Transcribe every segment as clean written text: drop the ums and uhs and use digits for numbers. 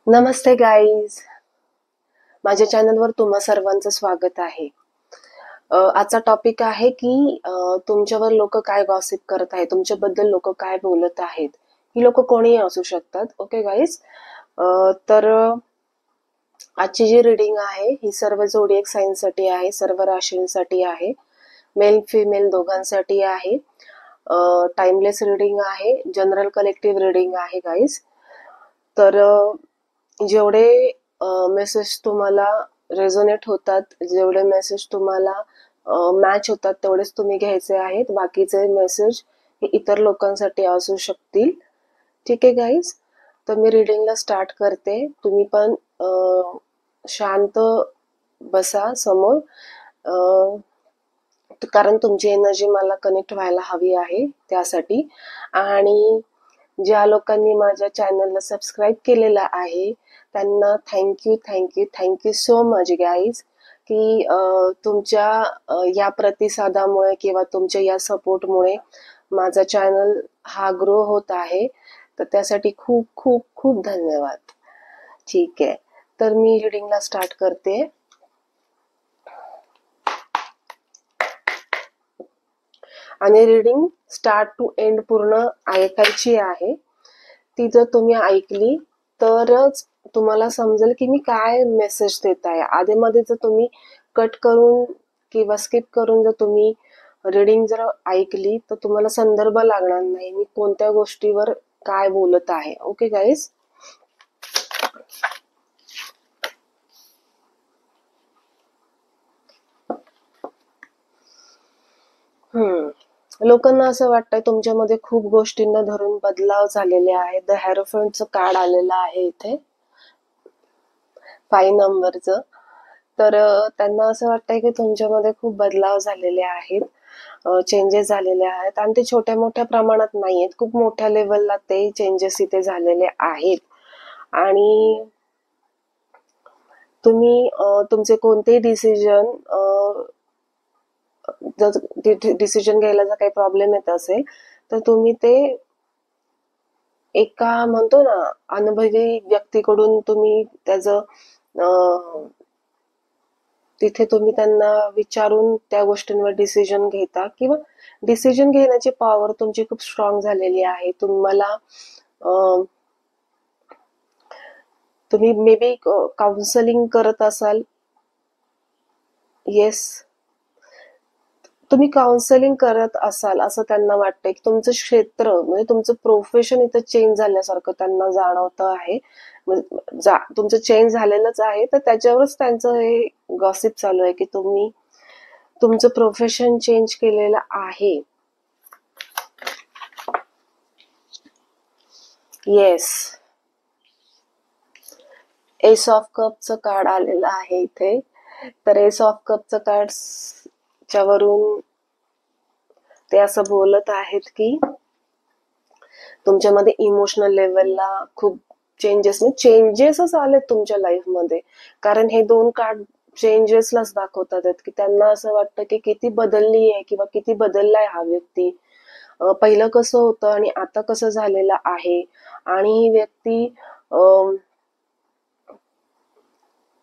नमस्ते guys, माझ्या चॅनलवर तुम्हा सर्वांचं स्वागत आहे. आजचा टॉपिक आहे की तुमच्यावर लोक काय गॉसिप करत आहेत, तुमच्याबद्दल लोक काय बोलत आहेत. ही लोक कोणीही असू शकतात. ओके गाईज, तर आजची जी रिडिंग आहे ही सर्व झोडिएक साईनसाठी आहे, सर्व राशींसाठी आहे, मेल फिमेल दोघांसाठी आहे. टाइमलेस रिडिंग आहे, जनरल कलेक्टिव्ह रिडिंग आहे गाईज. तर जेवढे मेसेज तुम्हाला रेझोनेट होतात, जेवढे मेसेज तुम्हाला मॅच होतात तेवढेच तुम्ही घ्यायचे आहेत. बाकीचे मेसेज हे इतर लोकांसाठी असू शकतील. ठीक आहे गाईज, तर मी रिडिंगला स्टार्ट करते. तुम्ही पण शांत बसा समोर, कारण तुमची एनर्जी मला कनेक्ट व्हायला हवी आहे त्यासाठी. आणि ज्या लोकांनी माझ्या चॅनलला सबस्क्राईब केलेला आहे त्यांना थँक्यू सो मच गाईज, की तुमच्या या प्रतिसादामुळे किंवा तुमच्या या सपोर्टमुळे माझा चॅनल हा ग्रो होत आहे. तर त्यासाठी खूप खूप खूप धन्यवाद. ठीक आहे, तर मी रिडिंगला स्टार्ट करते. आणि रिडिंग स्टार्ट टू एंड पूर्ण ऐकायची आहे. ती जर तुम्ही ऐकली तरच तुम्हाला समजेल की मी काय मेसेज देत आहे. आधीमध्ये जर तुम्ही कट करून किंवा स्किप करून जर तुम्ही रिडिंग जर ऐकली तर तुम्हाला संदर्भ लागणार नाही मी कोणत्या गोष्टीवर काय बोलत आहे. ओके गाईज, लोकांना असं वाटतंय तुमच्यामध्ये खूप गोष्टींना धरून बदलाव झालेले आहेत. द हेरोफंटचं कार्ड आलेलं आहे इथे 5 नंबरचं. तर त्यांना असं वाटतंय की तुमच्यामध्ये खूप बदलाव झालेले आहेत, चेंजेस झालेले आहेत. आणि ते छोट्या मोठ्या प्रमाणात नाहीयेत, खूप मोठ्या लेवलला ते चेंजेस इथे झालेले आहेत. आणि तुम्ही तुमचे कोणतेही डिसिजन डिसिजन घ्यायला जर काही प्रॉब्लेम येत असेल तर तुम्ही ते एका म्हणतो ना अनुभवी व्यक्तीकडून तुम्ही त्याचं तिथे तुम्ही त्यांना विचारून त्या गोष्टींवर डिसिजन घेता, किंवा डिसिजन घेण्याची पॉवर तुमची खूप स्ट्रॉंग झालेली आहे. तुम्हाला तुम्ही मे बी काउन्सिलिंग करत असाल. येस, तुम्ही काउन्सिलिंग करत असाल असं त्यांना वाटतंय की तुमचं क्षेत्र म्हणजे तुमचं प्रोफेशन इथं चेंज झाल्यासारखं त्यांना जाणवतं आहे. तुमचं चेंज झालेलंच आहे, तर त्याच्यावरच त्यांचं हे गॉसिप चालू आहे की तुम्ही तुमचं प्रोफेशन चेंज केलेलं आहे. येस, एस ऑफ कपचं कार्ड आलेलं आहे इथे. तर एस ऑफ कपचं कार्ड च्यावरून ते असं बोलत आहेत की तुमच्यामध्ये इमोशनल लेवलला खूप चेंजेसच आलेत तुमच्या लाईफमध्ये. कारण हे दोन कार्ड चेंजेसलाच दाखवतात की त्यांना असं वाटतं की किती बदलली आहे किंवा किती बदललाय हा व्यक्ती. पहिलं कसं होतं आणि आता कसं झालेलं आहे. आणि ही व्यक्ती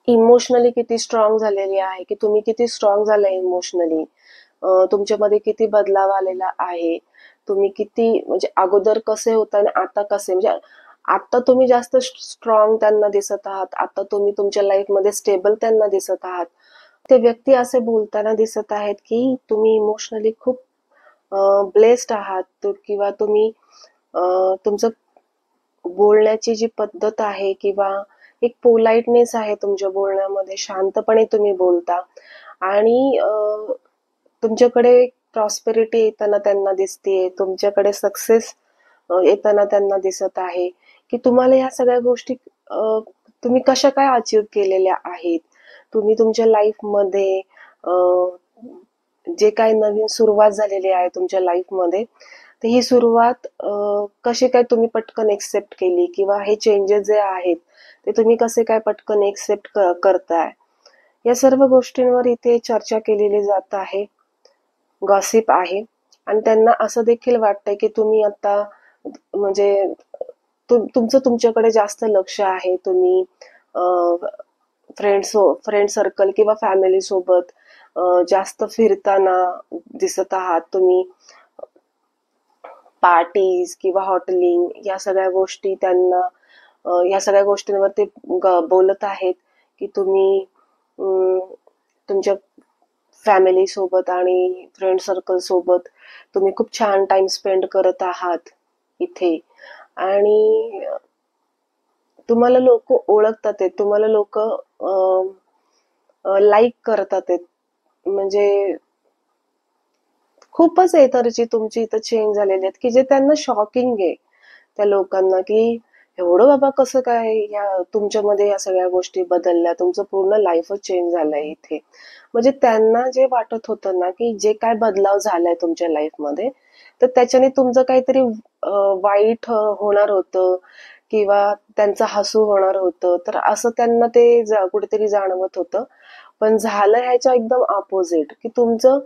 इमोशनली किती स्ट्रॉंग झालेली आहे, की तुम्ही किती स्ट्रॉंग झालाय इमोशनली, तुमच्यामध्ये किती बदलाव आलेला आहे. तुम्ही किती म्हणजे अगोदर कसे होता आणि आता कसे, म्हणजे आता तुम्ही जास्त स्ट्रॉंग त्यांना दिसत आहात. आता तुम्ही तुमच्या लाईफ मध्ये स्टेबल त्यांना दिसत आहात. ते व्यक्ती असे बोलताना दिसत आहेत की तुम्ही इमोशनली खूप ब्लेस्ड आहात, किंवा तुम्ही तुमचं बोलण्याची जी पद्धत आहे किंवा एक पोलाइटनेस आहे तुमच्या बोलण्यामध्ये, शांतपणे तुम्ही बोलता. आणि तुमच्याकडे प्रॉस्पेरिटी येताना त्यांना दिसते, तुमच्याकडे सक्सेस येताना त्यांना दिसत आहे. की तुम्हाला या सगळ्या गोष्टी तुम्ही कशा काय अचीव केलेल्या आहेत. तुम्ही तुमच्या लाईफ मध्ये जे काही नवीन सुरुवात झालेली आहे तुमच्या लाईफ मध्ये, तर ही सुरुवात कशी काय तुम्ही पटकन एक्सेप्ट केली, किंवा हे चेंजेस जे आहेत ते तुम्ही कसे काय पटकन एक्सेप्ट करताय. या सर्व गोष्टींवर इथे चर्चा केलेली जात आहे, गॉसिप आहे. आणि त्यांना असं देखील वाटतंय की तुम्ही आता म्हणजे तुमचं तुमच्याकडे जास्त लक्ष आहे. तुम्ही फ्रेंड सर्कल किंवा फॅमिली सोबत जास्त फिरताना दिसत आहात. तुम्ही पार्टीज किंवा हॉटेलिंग या सगळ्या गोष्टी त्यांना या सगळ्या गोष्टींवर ते बोलत आहेत की तुम्ही तुमच्या फॅमिली सोबत आणि फ्रेंड सर्कल सोबत तुम्ही खूप छान टाइम स्पेंड करत आहात इथे. आणि तुम्हाला लोक ओळखतात आहेत, तुम्हाला लोक लाईक करतात आहेत. म्हणजे खूपच एनर्जी तुमची इथं चेंज झालेली आहेत की जे त्यांना शॉकिंग आहे त्या लोकांना, की एवढं बाबा कसं काय या तुमच्यामध्ये या सगळ्या गोष्टी बदलल्या, तुमचं पूर्ण लाईफच चेंज झालंय इथे. म्हणजे त्यांना जे वाटत होतं ना की जे काय बदलाव झालाय तुमच्या लाईफमध्ये, तर त्याच्याने तुमचं काहीतरी वाईट होणार होतं किंवा त्यांचं हसू होणार होतं, तर असं त्यांना ते कुठेतरी जाणवत होतं. पण झालं ह्याच्या एकदम अपोजिट, की तुमचं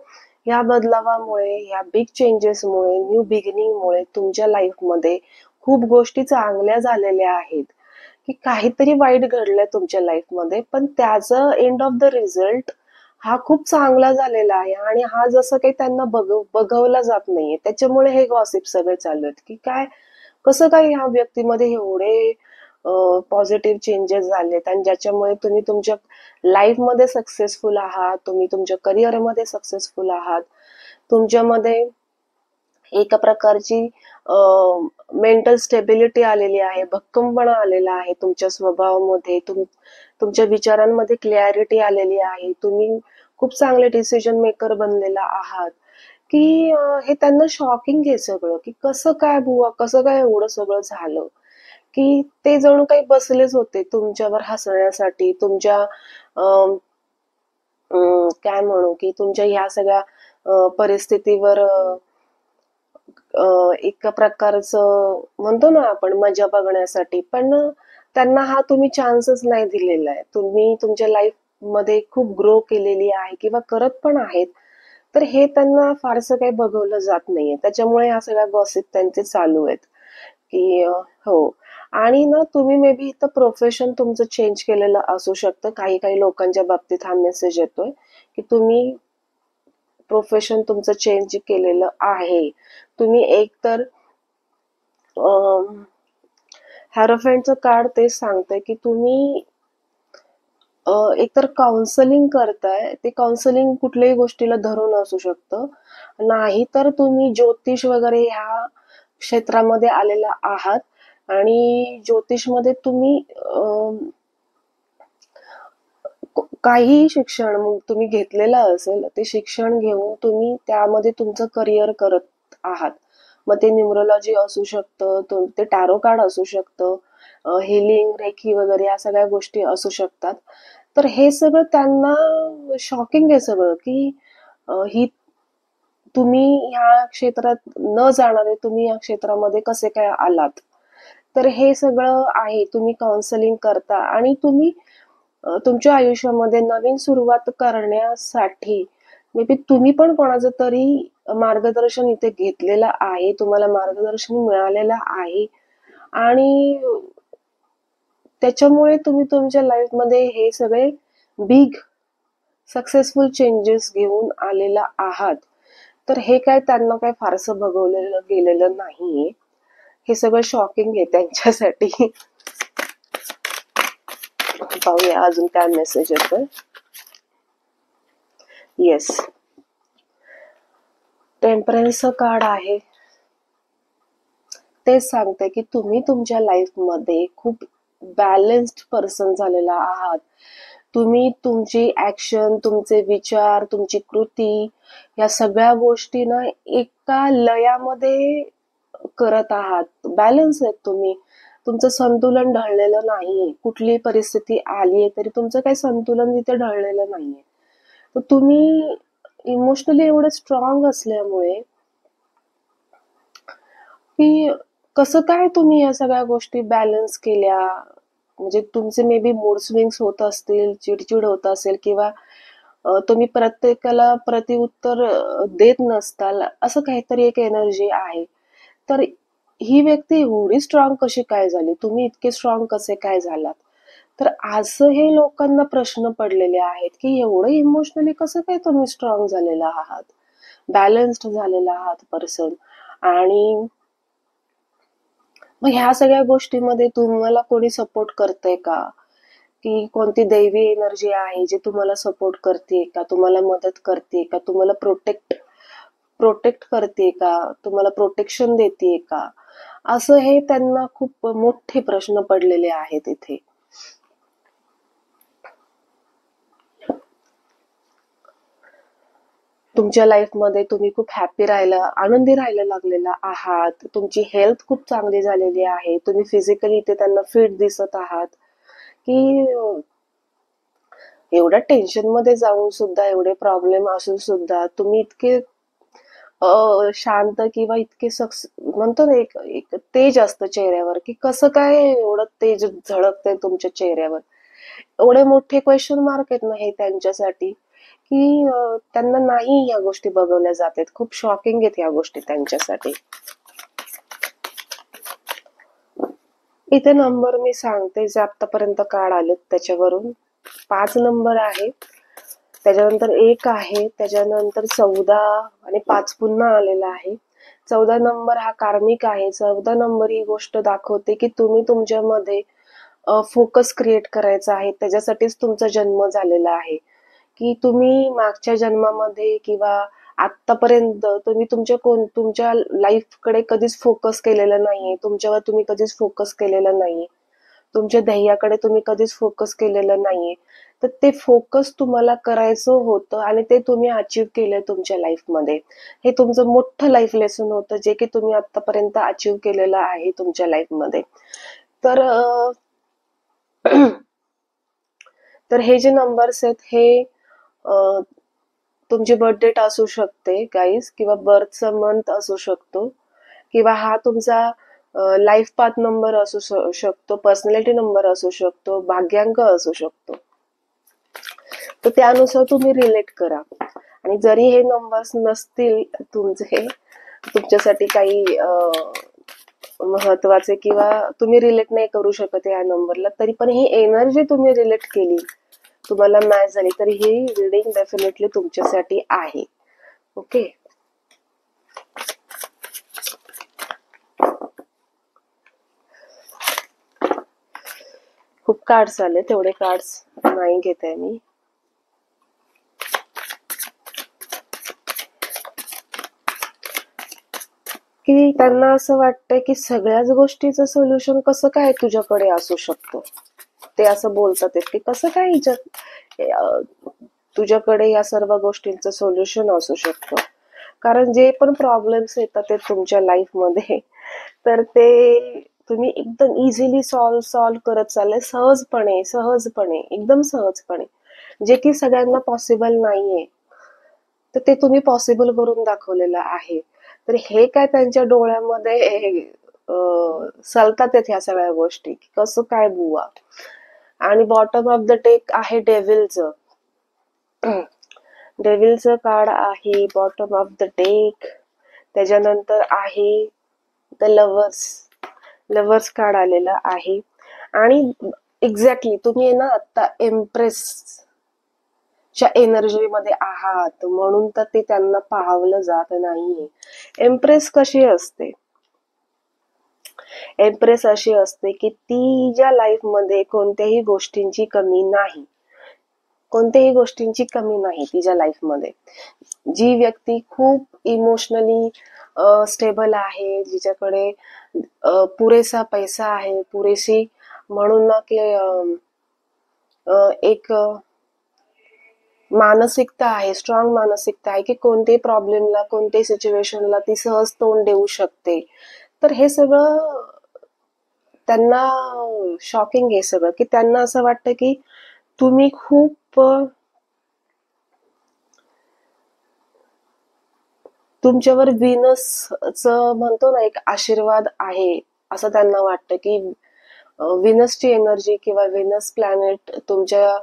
या बदलावामुळे, या बिग चेंजेसमुळे, न्यू बिगिनिंगमुळे तुमच्या लाईफमध्ये खूप गोष्टी चांगल्या झालेल्या आहेत. की काहीतरी वाईट घडलंय तुमच्या लाईफमध्ये, पण त्याचं एंड ऑफ द रिझल्ट हा खूप चांगला झालेला आहे आणि हा जसं काही त्यांना बघवला जात नाहीये. त्याच्यामुळे हे गॉसिप सगळे चालू आहेत की काय कसं काय ह्या व्यक्तीमध्ये एवढे पॉझिटिव्ह चेंजेस झालेत आणि ज्याच्यामुळे तुम्ही तुमच्या लाईफमध्ये सक्सेसफुल आहात, तुम्ही तुमच्या करिअरमध्ये सक्सेसफुल आहात, तुमच्यामध्ये एका प्रकारची मेंटल स्टेबिलिटी आलेली आहे, भक्कमपणा आलेला आहे तुमच्या स्वभावामध्ये, तुमच्या विचारांमध्ये क्लॅरिटी आलेली आहे, तुम्ही खूप चांगले डिसिजन मेकर बनलेला आहात. की हे त्यांना शॉकिंग आहे सगळं, की कसं काय बुवा, कसं काय एवढं सगळं झालं. की ते जणू काही बसलेच होते तुमच्यावर हसण्यासाठी, तुमच्या अं, काय म्हणू की तुमच्या ह्या सगळ्या परिस्थितीवर एका प्रकारचं म्हणतो ना आपण मजा बघण्यासाठी. पण त्यांना हा तुम्ही चान्सच नाही दिलेला आहे. तुम्ही तुमच्या लाईफ मध्ये खूप ग्रो केलेली आहे किंवा करत पण आहेत, तर हे त्यांना फारसं काही बघवलं जात नाहीये. त्याच्यामुळे ह्या सगळ्या गॉसिप त्यांचे चालू आहेत की हो. आणि ना तुम्ही मे बी इथं प्रोफेशन तुमचं चेंज केलेलं असू शकतं. काही काही लोकांच्या बाबतीत हा मेसेज येतोय की तुम्ही प्रोफेशन तुमचं चेंज केलेलं आहे. तुम्ही एकतर हॅरोफेंटचं कार्ड तेच सांगतंय की तुम्ही एकतर काउन्सलिंग करताय. ते काउन्सलिंग कुठल्याही गोष्टीला धरून असू शकतं. नाही तर तुम्ही ज्योतिष वगैरे ह्या क्षेत्रामध्ये आलेला आहात आणि ज्योतिषमध्ये तुम्ही काहीही शिक्षण मग तुम्ही घेतलेलं असेल, ते शिक्षण घेऊन तुम्ही त्यामध्ये तुमचं करिअर करत आहात. मग ते न्यूमरोलॉजी असू शकतं, ते टॅरो कार्ड असू शकतं, हिलिंग, रेखी वगैरे या सगळ्या गोष्टी असू शकतात. तर हे सगळं त्यांना शॉकिंग आहे सगळं, की ही तुम्ही ह्या क्षेत्रात न जाणारे तुम्ही या क्षेत्रामध्ये कसे काय आलात. तर हे सगळं आहे. तुम्ही काउन्सलिंग करता आणि तुम्ही तुमच्या आयुष्यामध्ये नवीन सुरुवात करण्यासाठी मे बी तुम्ही पण कोणाचं तरी मार्गदर्शन इथे घेतलेलं आहे, तुम्हाला मार्गदर्शन मिळालेलं आहे आणि त्याच्यामुळे तुम्ही तुमच्या लाईफमध्ये हे सगळे बिग सक्सेसफुल चेंजेस घेऊन आलेला आहात. तर हे काय त्यांना काय फारसं बघवलेलं गेलेलं नाहीये. हे सगळं शॉकिंग आहे त्यांच्यासाठी. पाहूया अजून काय मेसेज येतोय. येस, टेम्परन्सचं कार्ड आहे. तेच सांगते की तुम्ही तुमच्या लाईफमध्ये खूप बॅलन्स्ड पर्सन झालेला आहात. तुम्ही तुमची ऍक्शन, तुमचे विचार, तुमची कृती या सगळ्या गोष्टी ना एका लयामध्ये करत आहात. बॅलन्स आहेत तुम्ही. तुमचं संतुलन ढळलेलं नाहीये. कुठली परिस्थिती आलीये तरी तुमचं काही संतुलन तिथे ढळलेलं नाहीये. तर तुम्ही इमोशनली एवढे स्ट्रॉंग असल्यामुळे की कसं काय तुम्ही या सगळ्या गोष्टी बॅलन्स केल्या. म्हणजे तुमचे मे बी मूड स्विंग्स होत असतील, चिडचिड होत असेल किंवा तुम्ही प्रत्येकाला प्रतिउत्तर देत नसताल, असं काहीतरी एक एनर्जी आहे. तर ही व्यक्ती एवढी स्ट्रॉंग कशी काय झाली, तुम्ही इतके स्ट्रॉंग कसे काय झालात. तर असं हे लोकांना प्रश्न पडलेले आहेत की एवढं इमोशनली कसं काय तुम्ही स्ट्रॉंग झालेला आहात, बॅलन्स्ड झालेला आहात पर्सन. आणि मग ह्या सगळ्या गोष्टीमध्ये तुम्हाला कोणी सपोर्ट करतंय का, की कोणती दैवी एनर्जी आहे जी तुम्हाला सपोर्ट करते का, तुम्हाला मदत करते का, तुम्हाला प्रोटेक्ट प्रोटेक्ट करते का, तुम्हाला प्रोटेक्शन देते का. असं हे त्यांना खूप मोठे प्रश्न पडलेले आहेत इथे. तुमच्या लाईफमध्ये तुम्ही खूप हॅपी राहायला, आनंदी राहायला लागलेला आहात, तुमची हेल्थ खूप चांगली झालेली आहे, तुम्ही फिजिकली इथे त्यांना फिट दिसत आहात, की एवढ्या टेन्शन मध्ये जाऊन सुद्धा, एवढे प्रॉब्लेम असून सुद्धा तुम्ही इतके शांत किंवा इतके म्हणतो ना, एक एक तेज असतं चेहऱ्यावर, की कसं काय एवढं तेज झळकतंय तुमच्या चेहऱ्यावर. एवढे मोठे क्वेश्चन मार्क आहेत ना हे त्यांच्यासाठी, की त्यांना नाही या गोष्टी बघवल्या जात आहेत. खूप शॉकिंग आहेत या गोष्टी त्यांच्यासाठी. इथे नंबर मी सांगते जे आतापर्यंत कार्ड आलेत त्याच्यावरून. 5 नंबर आहे, त्याच्यानंतर 1 आहे, त्याच्यानंतर 14 आणि 5 पुन्हा आलेला आहे. 14 नंबर हा कार्मिक आहे. 14 नंबर ही गोष्ट दाखवते की तुम्ही तुमच्यामध्ये फोकस क्रिएट करायचा आहे, त्याच्यासाठीच तुमचा जन्म झालेला आहे. की तुम्ही मागच्या जन्मामध्ये किंवा आतापर्यंत तुम्ही तुमच्या लाईफ कडे कधीच फोकस केलेला नाहीये, तुमच्यावर तुम्ही कधीच फोकस केलेला नाहीये, तुमच्या ध्येयाकडे तुम्ही कधीच फोकस केलेलं नाहीये. तर ते फोकस तुम्हाला करायचं होतं आणि ते तुम्ही अचीव्ह केलंय तुमच्या लाईफमध्ये. हे तुमचं मोठं लाईफ लेसन होतं जे की तुम्ही आतापर्यंत अचीव्ह केलेलं आहे तुमच्या लाईफमध्ये. तर तर हे जे नंबर्स आहेत हे तुमची बर्थ डेट असू शकते गाईज, किंवा बर्थचा मंथ असू शकतो, किंवा हा तुमचा लाईफ पाथ नंबर असू शकतो, पर्सनॅलिटी नंबर असू शकतो, भाग्यांक असू शकतो. तर त्यानुसार तुम्ही रिलेट करा. आणि जरी हे नंबर्स नसतील तुमच्यासाठी काही महत्वाचे, किंवा तुम्ही रिलेट नाही करू शकत या नंबरला, तरी पण ही एनर्जी तुम्ही रिलेट केली, तुम्हाला मॅच झाली, तर ही रिडिंग डेफिनेटली तुमच्यासाठी आहे. ओके. खूप कार्ड्स आले, तेवढे कार्ड्स नाही घेत आहे मी. की त्यांना असं वाटतंय की सगळ्याच गोष्टीचं सोल्युशन कसं काय तुझ्याकडे असू शकतं. ते असं बोलतात की कसं काय तुझ्याकडे या सर्व गोष्टींचं सोल्युशन असू शकतं. कारण जे पण प्रॉब्लेम्स येतात ते तुमच्या लाईफमध्ये, तर ते तुम्ही एकदम इझिली सॉल्व्ह करत चालले, सहजपणे सहजपणे एकदम सहजपणे, जे की सगळ्यांना पॉसिबल नाहीये, तर ते तुम्ही पॉसिबल करून दाखवलेलं आहे. तर हे काय त्यांच्या डोळ्यामध्ये चालतात ह्या सगळ्या गोष्टी, कसं काय बुवा. आणि बॉटम ऑफ द डेक आहे डेव्हिलचं. डेव्हिलचं कार्ड आहे बॉटम ऑफ द डेक. त्याच्यानंतर आहे द लवर्स कार्ड आलेला आहे. आणि एक्झॅक्टली तुम्ही ना आता एम्प्रेस च्या एनर्जी मध्ये आहात, म्हणून तर ते त्यांना पाहावलं जात नाहीये. एम्प्रेस कशी असते, एम्प्रेस अशी असते की तिच्या लाईफ मध्ये कोणत्याही गोष्टींची कमी नाही, कोणत्याही गोष्टींची कमी नाही तिच्या लाईफ मध्ये. जी व्यक्ती खूप इमोशनली स्टेबल आहे, जिच्याकडे पुरेसा पैसा आहे, पुरेशी म्हणून ना की एक मानसिकता आहे, स्ट्रॉंग मानसिकता आहे, की कोणत्याही प्रॉब्लेमला, कोणत्याही सिच्युएशनला ती सहज तोंड देऊ शकते. तर हे सगळं त्यांना शॉकिंग आहे सगळं, की त्यांना असं वाटतं की तुम्ही खूप तुमच्यावर व्हीनसच म्हणतो ना एक आशीर्वाद आहे, असं त्यांना वाटतं की व्हीनसची एनर्जी किंवा व्हीनस प्लॅनेट तुमच्या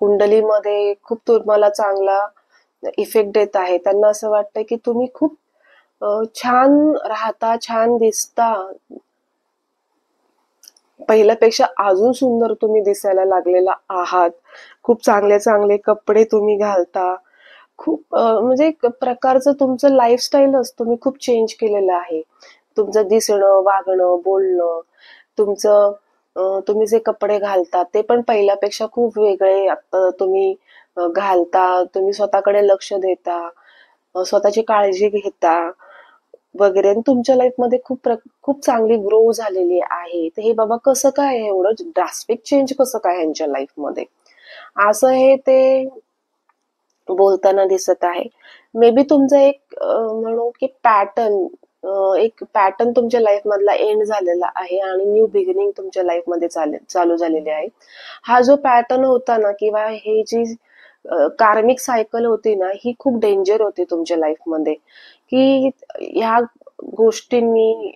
कुंडलीमध्ये खूप तुम्हाला चांगला इफेक्ट देत आहे. त्यांना असं वाटतं की तुम्ही खूप छान राहता, छान दिसता, पहिल्यापेक्षा अजून सुंदर तुम्ही दिसायला लागलेला आहात. खूप चांगले चांगले कपडे तुम्ही घालता. खूप म्हणजे एक प्रकारचं तुमचं लाईफस्टाईलच तुम्ही खूप चेंज केलेलं आहे. तुमचं दिसणं, वागणं, बोलणं, तुमचं तुम्ही जे कपडे घालता ते पण पहिल्यापेक्षा खूप वेगळे आता तुम्ही घालता. तुम्ही स्वतःकडे लक्ष देता, स्वतःची काळजी घेता वगैरे, आणि तुमच्या लाईफमध्ये खूप चांगली ग्रो झालेली आहे. तर हे बाबा कसं काय एवढं ड्रास्टिक चेंज कसं काय ह्यांच्या लाईफमध्ये, असं हे ते बोलताना दिसत आहे. मे बी तुमचं एक म्हणू की एक पॅटर्न तुमच्या लाईफ मधला एंड झालेला आहे आणि न्यू बिगिनिंग तुमच्या लाईफ मध्ये चालू झालेली आहे. हा जो पॅटर्न होता ना, किंवा हे जी कार्मिक सायकल होती ना, ही खूप डेंजर होती तुमच्या लाईफ मध्ये. की ह्या गोष्टींनी,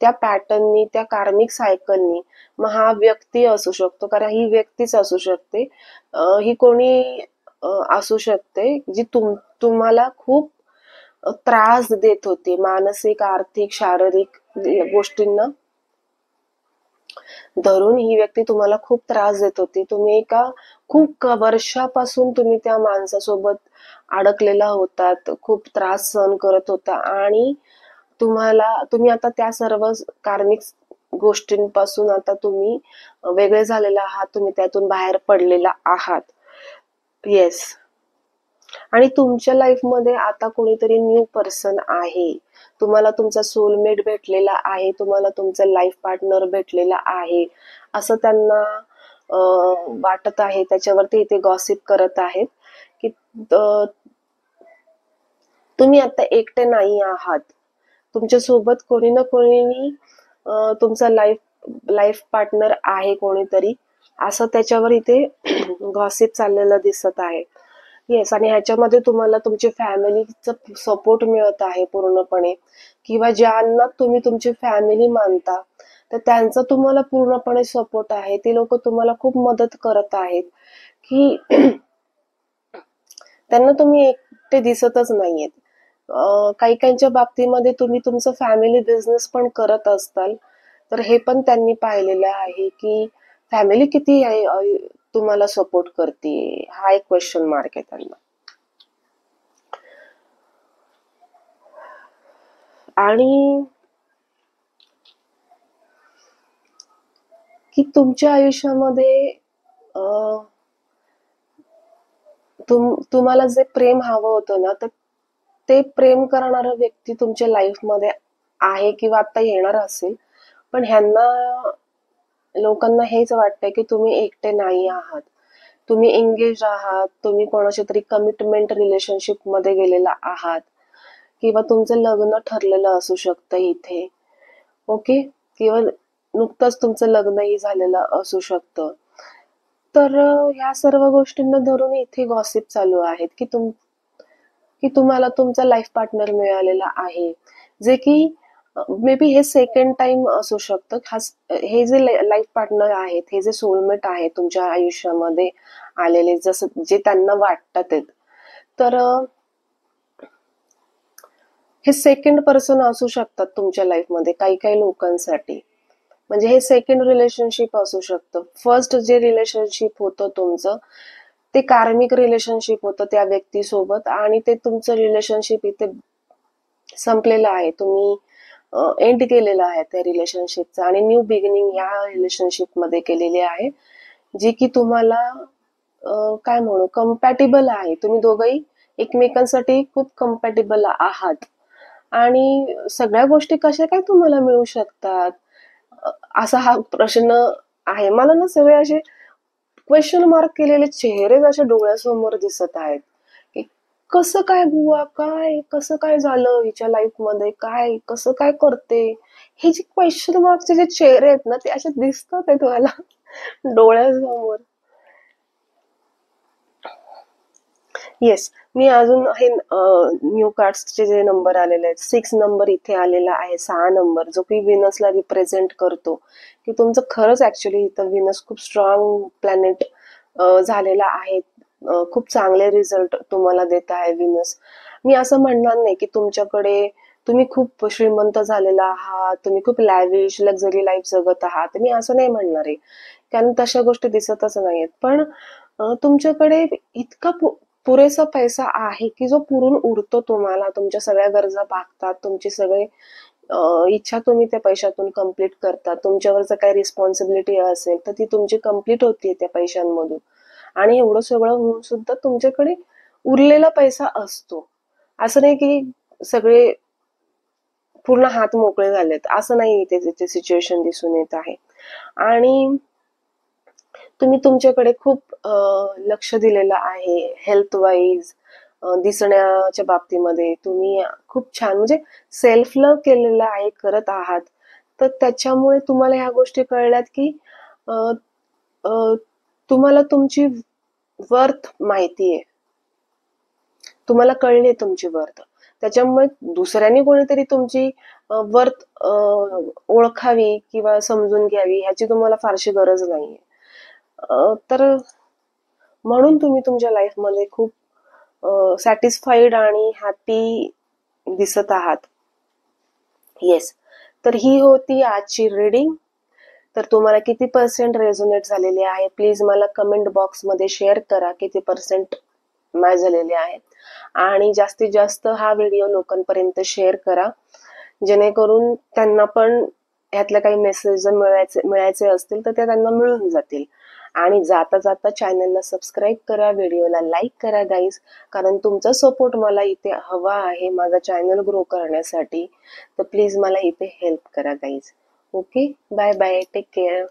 त्या पॅटर्ननी, त्या कार्मिक सायकलनी, मग हा व्यक्ती असू शकतो, कारण ही व्यक्तीच असू शकते, ही कोणी असू शकते जी तुम्हाला खूप त्रास देत होती, मानसिक, आर्थिक, शारीरिक गोष्टींना धरून ही व्यक्ती तुम्हाला खूप त्रास देत होती. तुम्ही एका खूप वर्षापासून तुम्ही त्या माणसासोबत अडकलेला होतात, खूप त्रास सहन करत होता, आणि तुम्ही आता त्या सर्व कार्मिक गोष्टींपासून आता तुम्ही वेगळे झालेला आहात, तुम्ही त्यातून बाहेर पडलेला आहात. येस. आणि तुमच्या लाईफ मध्ये आता कोणीतरी न्यू पर्सन आहे, तुम्हाला तुमचा सोलमेट भेटलेला आहे, तुम्हाला तुमचा लाईफ पार्टनर भेटलेला आहे, असं त्यांना वाटत आहे. त्याच्यावरती इथे गॉसिप करत आहेत की तुम्ही आता एकटे नाही आहात, तुमच्या सोबत कोणी ना कोणी तुमचा लाईफ पार्टनर आहे कोणीतरी, असं त्याच्यावर इथे गॉसिप चाललेलं दिसत आहे. येस. आणि ह्याच्यामध्ये तुम्हाला तुमची फॅमिलीचं सपोर्ट मिळत आहे पूर्णपणे, किंवा ज्यांना तुम्ही तुमची फॅमिली मानता तर त्यांचा तुम्हाला पूर्णपणे सपोर्ट आहे. ती लोक तुम्हाला खूप मदत करत आहेत, की त्यांना तुम्ही एकटे दिसतच नाहीयेत. काही काहींच्या बाबतीमध्ये तुम्ही तुमचं फॅमिली बिझनेस पण करत असताल, तर हे पण त्यांनी पाहिलेलं आहे की फॅमिली किती तुम्हाला सपोर्ट करते, हा एक क्वेश्चन मार्क आहे त्यांना. आणि की तुमच्या आयुष्यामध्ये तुम्हाला जे प्रेम हवं होतं ना, तर ते प्रेम करणारा व्यक्ती तुमच्या लाईफ मध्ये आहे किंवा आता येणार असेल. पण ह्यांना लोकांना हेच वाटतंय की तुम्ही एकटे नाही आहात, तुम्ही एंगेज आहात, तुम्ही कोणाच्या तरी कमिटमेंट रिलेशनशिप मध्ये गेलेला आहात, किंवा तुमचं लग्न ठरलेलं असू शकतं इथे. ओके. किंवा नुकतंच तुमचं लग्नही झालेलं असू शकतं. तर ह्या सर्व गोष्टींना धरून इथे गॉसिप चालू आहेत की तुम्हाला तुमचा लाईफ पार्टनर मिळालेला आहे, जे की मे बी हे सेकंड टाइम असू शकतं. हे जे लाईफ पार्टनर आहेत, हे जे सोलमेट आहेत तुमच्या आयुष्यामध्ये आलेले, जसं जे त्यांना वाटतात, तर हे सेकंड पर्सन असू शकतात तुमच्या लाईफमध्ये काही काही लोकांसाठी. म्हणजे हे सेकंड रिलेशनशिप असू शकतं. फर्स्ट जे रिलेशनशिप होतं तुमचं, ते कार्मिक रिलेशनशिप होतं त्या व्यक्तीसोबत, आणि ते तुमचं रिलेशनशिप इथे संपलेलं आहे, तुम्ही एंड केलेलं आहे त्या रिलेशनशिपचं, आणि न्यू बिगिनिंग या रिलेशनशिप मध्ये केलेली आहे, जी की तुम्हाला काय म्हणू, कम्पॅटेबल आहे. तुम्ही दोघंही एकमेकांसाठी खूप कम्पॅटेबल आहात, आणि सगळ्या गोष्टी कशा काय तुम्हाला मिळू शकतात, असा हा प्रश्न आहे. मला ना सगळे असे क्वेश्चन मार्क केलेले चेहरे असे डोळ्यासमोर दिसत आहेत, की कसं काय बुवा, काय कसं काय झालं हिच्या लाईफ मध्ये, काय कसं काय करते, हे जे क्वेश्चन मार्कचे जे चेहरे आहेत ना, ते असे दिसतात आहेत मला डोळ्यासमोर. येस. मी अजून हे न्यू कार्ड्सचे जे नंबर आलेले आहेत, 6 नंबर इथे आलेला आहे, 6 नंबर, जो की विनसला रिप्रेझेंट करतो, की तुमचं खरंच ऍक्च्युली इथं विनस खूप स्ट्रॉंग प्लॅनेट झालेला आहे. खूप चांगले रिझल्ट तुम्हाला देत आहे विनस. मी असं म्हणणार नाही की तुमच्याकडे तुम्ही खूप श्रीमंत झालेला आहात, तुम्ही खूप लॅविश लक्झरी लाईफ जगत आहात, मी असं नाही म्हणणार आहे, कारण तशा गोष्टी दिसतच नाहीयेत. पण तुमच्याकडे इतका पुरेसा पैसा आहे की जो पुरून उरतो तुम्हाला, तुमच्या सगळ्या गरजा भागतात, तुमची सगळे इच्छा तुम्ही त्या पैशातून कम्प्लीट करता. तुमच्यावर जर काही रिस्पॉन्सिबिलिटी असेल तर ती तुमची कम्प्लीट होतीये त्या पैशांमधून. आणि एवढं सगळं होऊन सुद्धा तुमच्याकडे उरलेला पैसा असतो. असं नाही की सगळे पूर्ण हात मोकळे झालेत, असं नाही ते सिच्युएशन दिसून येत आहे. आणि तुम्ही तुमच्याकडे खूप लक्ष दिलेलं आहे हेल्थ वाईज, दिसण्याच्या बाबतीमध्ये तुम्ही खूप छान म्हणजे सेल्फ लव्ह केलेलं आहे, करत आहात. तर त्याच्यामुळे तुम्हाला ह्या गोष्टी कळल्यात की अ, अ, तुम्हाला तुमची वर्थ माहितीये, तुम्हाला कळली तुमची वर्थ. त्याच्यामुळे दुसऱ्यांनी कोणीतरी तुमची वर्थ ओळखावी किंवा समजून घ्यावी ह्याची तुम्हाला फारशी गरज नाहीये. तर म्हणून तुम्ही तुमच्या लाईफमध्ये खूप सॅटिस्फाईड आणि हॅपी दिसत आहात. येस. तर ही होती आजची रीडिंग. तर तुम्हाला किती पर्सेंट रेझोनेट झालेले आहे प्लीज मला कमेंट बॉक्समध्ये शेअर करा, किती पर्सेंट मॅच झालेले आहेत. आणि जास्तीत जास्त हा व्हिडिओ लोकांपर्यंत शेअर करा, जेणेकरून त्यांना पण ह्यातले काही मेसेज मिळायचे असतील तर ते त्यांना मिळून जातील. आणि जाता जाता चॅनलला सबस्क्राईब करा, व्हिडिओला लाईक करा गाईज, कारण तुमचा सपोर्ट मला इथे हवा आहे माझा चॅनल ग्रो करण्यासाठी. तर प्लीज मला इथे हेल्प करा guys. Okay, bye bye, take care.